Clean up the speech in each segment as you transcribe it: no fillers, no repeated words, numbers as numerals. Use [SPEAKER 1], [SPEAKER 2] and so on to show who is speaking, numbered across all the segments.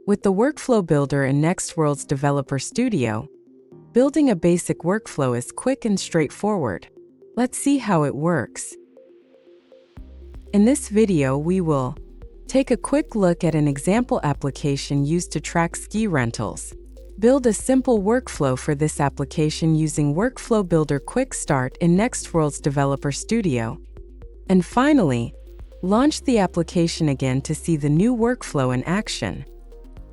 [SPEAKER 1] With the Workflow Builder in Nextworld's Developer Studio, building a basic workflow is quick and straightforward. Let's see how it works. In this video, we will take a quick look at an example application used to track ski rentals, build a simple workflow for this application using Workflow Builder Quick Start in Nextworld's Developer Studio, and finally, launch the application again to see the new workflow in action.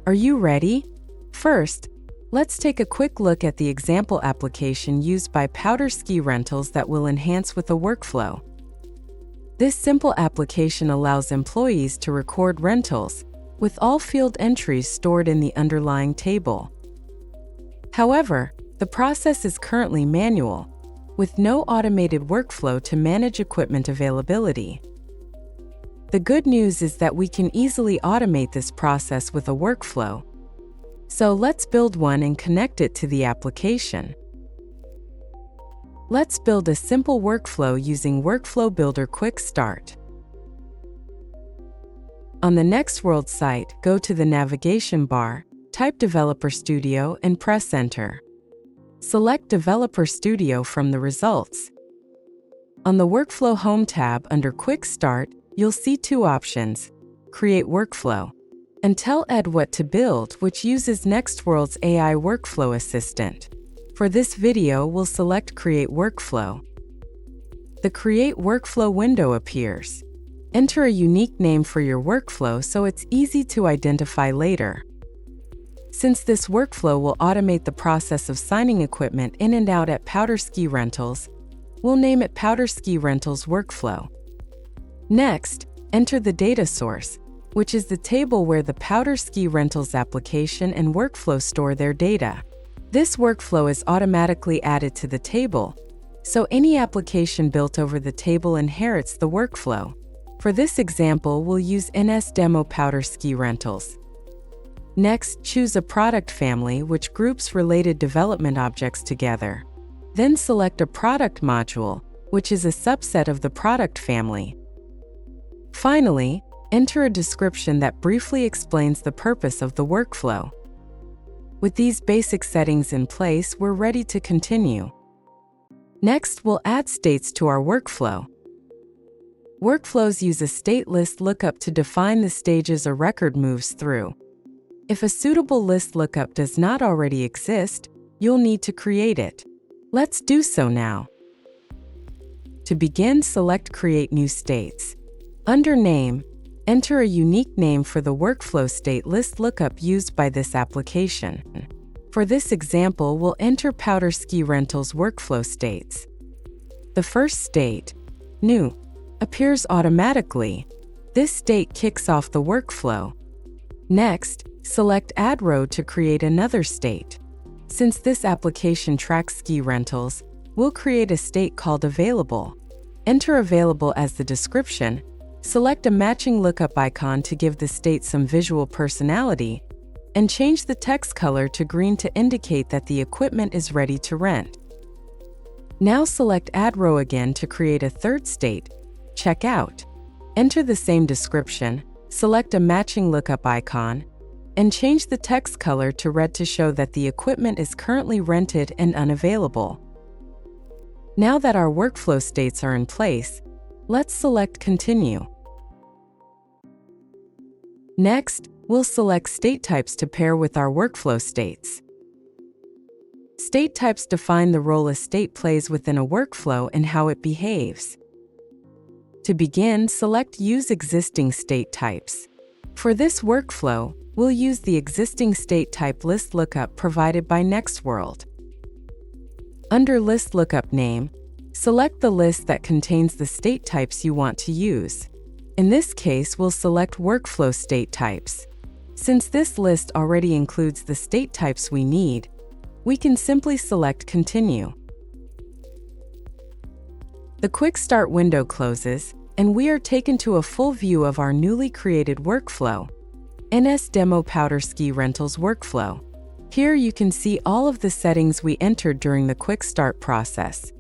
[SPEAKER 1] Are you ready? First, let's take a quick look at the example application used by Powder Ski Rentals that will enhance with a workflow. This simple application allows employees to record rentals, with all field entries stored in the underlying table. However, the process is currently manual, with no automated workflow to manage equipment availability. The good news is that we can easily automate this process with a workflow. So let's build one and connect it to the application. Let's build a simple workflow using Workflow Builder Quick Start. On the Nextworld site, go to the navigation bar, type Developer Studio and press Enter. Select Developer Studio from the results. On the Workflow Home tab under Quick Start, you'll see two options: Create Workflow and Tell Ed what to build, which uses Nextworld's AI Workflow Assistant. For this video, we'll select Create Workflow. The Create Workflow window appears. Enter a unique name for your workflow so it's easy to identify later. Since this workflow will automate the process of signing equipment in and out at Powder Ski Rentals, we'll name it Powder Ski Rentals Workflow. Next, enter the data source, which is the table where the Powder Ski Rentals application and workflow store their data. This workflow is automatically added to the table, so any application built over the table inherits the workflow. For this example, we'll use NS Demo Powder Ski Rentals. Next, choose a product family which groups related development objects together. Then select a product module, which is a subset of the product family. Finally, enter a description that briefly explains the purpose of the workflow. With these basic settings in place, we're ready to continue. Next, we'll add states to our workflow. Workflows use a state list lookup to define the stages a record moves through. If a suitable list lookup does not already exist, you'll need to create it. Let's do so now. To begin, select Create New States. Under Name, enter a unique name for the workflow state list lookup used by this application. For this example, we'll enter Powder Ski Rentals workflow states. The first state, New, appears automatically. This state kicks off the workflow. Next, select Add Row to create another state. Since this application tracks ski rentals, we'll create a state called Available. Enter Available as the description. Select a matching lookup icon to give the state some visual personality, and change the text color to green to indicate that the equipment is ready to rent. Now select Add Row again to create a third state, Check Out. Enter the same description, select a matching lookup icon, and change the text color to red to show that the equipment is currently rented and unavailable. Now that our workflow states are in place, let's select Continue. Next, we'll select state types to pair with our workflow states. State types define the role a state plays within a workflow and how it behaves. To begin, select Use Existing State Types. For this workflow, we'll use the existing state type list lookup provided by Nextworld. Under List Lookup Name, select the list that contains the state types you want to use. In this case, we'll select Workflow State Types. Since this list already includes the state types we need, we can simply select Continue. The Quick Start window closes, and we are taken to a full view of our newly created workflow, NS Demo Powder Ski Rentals Workflow. Here you can see all of the settings we entered during the Quick Start process.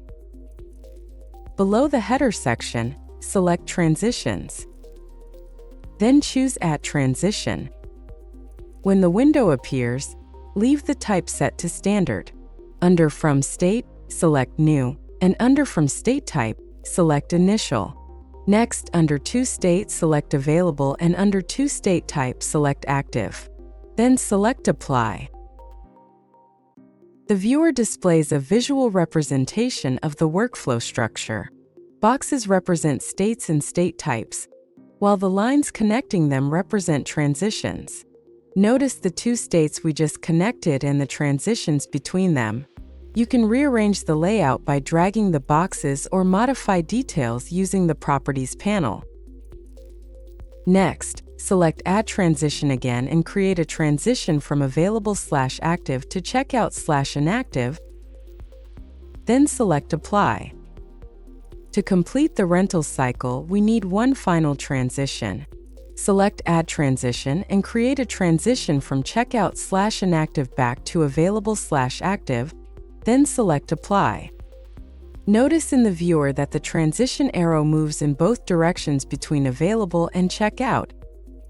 [SPEAKER 1] Below the header section, select Transitions. Then choose Add Transition. When the window appears, leave the type set to standard. Under From State, select New, and under From State Type, select Initial. Next, under To State, select Available, and under To State Type, select Active. Then select Apply. The viewer displays a visual representation of the workflow structure. Boxes represent states and state types, while the lines connecting them represent transitions. Notice the two states we just connected and the transitions between them. You can rearrange the layout by dragging the boxes or modify details using the Properties panel. Next, select Add Transition again and create a transition from Available/Active to Checkout/Inactive, then select Apply. To complete the rental cycle, we need one final transition. Select Add Transition and create a transition from Checkout/Inactive back to Available/Active, then select Apply. Notice in the viewer that the transition arrow moves in both directions between Available and Checkout,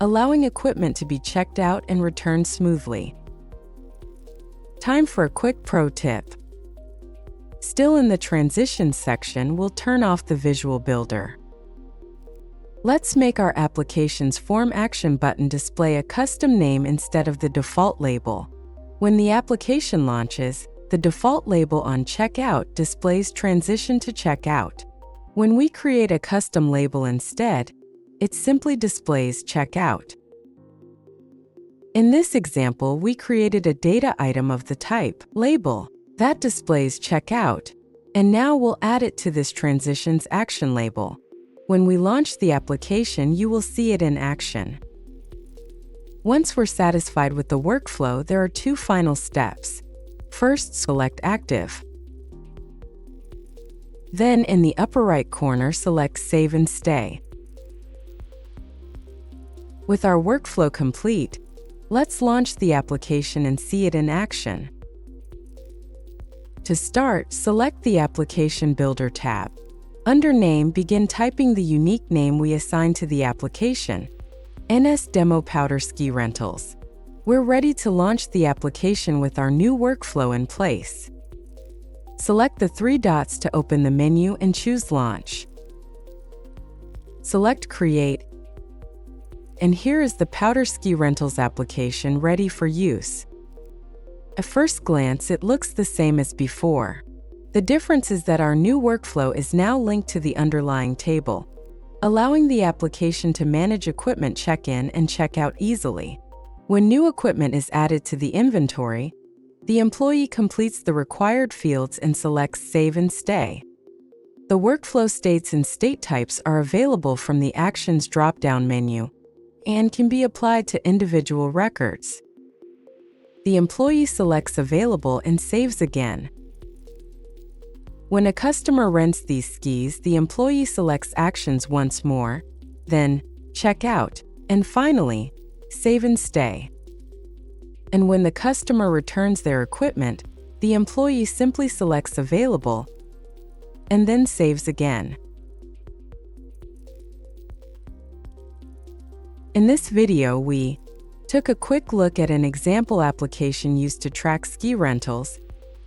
[SPEAKER 1] allowing equipment to be checked out and returned smoothly. Time for a quick pro tip. Still in the Transitions section, we'll turn off the Visual Builder. Let's make our application's Form Action button display a custom name instead of the default label. When the application launches, the default label on Checkout displays Transition to Checkout. When we create a custom label instead, it simply displays Checkout. In this example, we created a data item of the type Label that displays Checkout, and now we'll add it to this Transitions action label. When we launch the application, you will see it in action. Once we're satisfied with the workflow, there are two final steps. First, select Active. Then, in the upper right corner, select Save and Stay. With our workflow complete, let's launch the application and see it in action. To start, select the Application Builder tab. Under Name, begin typing the unique name we assigned to the application, NS Demo Powder Ski Rentals. We're ready to launch the application with our new workflow in place. Select the three dots to open the menu and choose Launch. Select Create, and here is the Powder Ski Rentals application ready for use. At first glance, it looks the same as before. The difference is that our new workflow is now linked to the underlying table, allowing the application to manage equipment check-in and check-out easily. When new equipment is added to the inventory, the employee completes the required fields and selects Save and Stay. The workflow states and state types are available from the Actions drop-down menu and can be applied to individual records. The employee selects Available and saves again. When a customer rents these skis, the employee selects Actions once more, then Checkout, and finally, Save and Stay. And when the customer returns their equipment, the employee simply selects Available and then saves again. In this video, we took a quick look at an example application used to track ski rentals,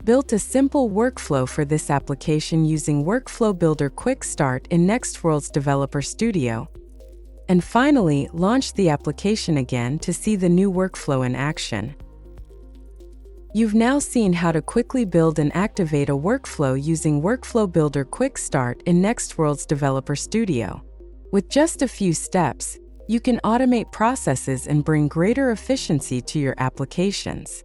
[SPEAKER 1] built a simple workflow for this application using Workflow Builder Quick Start in Nextworld's Developer Studio, and finally launched the application again to see the new workflow in action. You've now seen how to quickly build and activate a workflow using Workflow Builder Quick Start in Nextworld's Developer Studio. With just a few steps, you can automate processes and bring greater efficiency to your applications.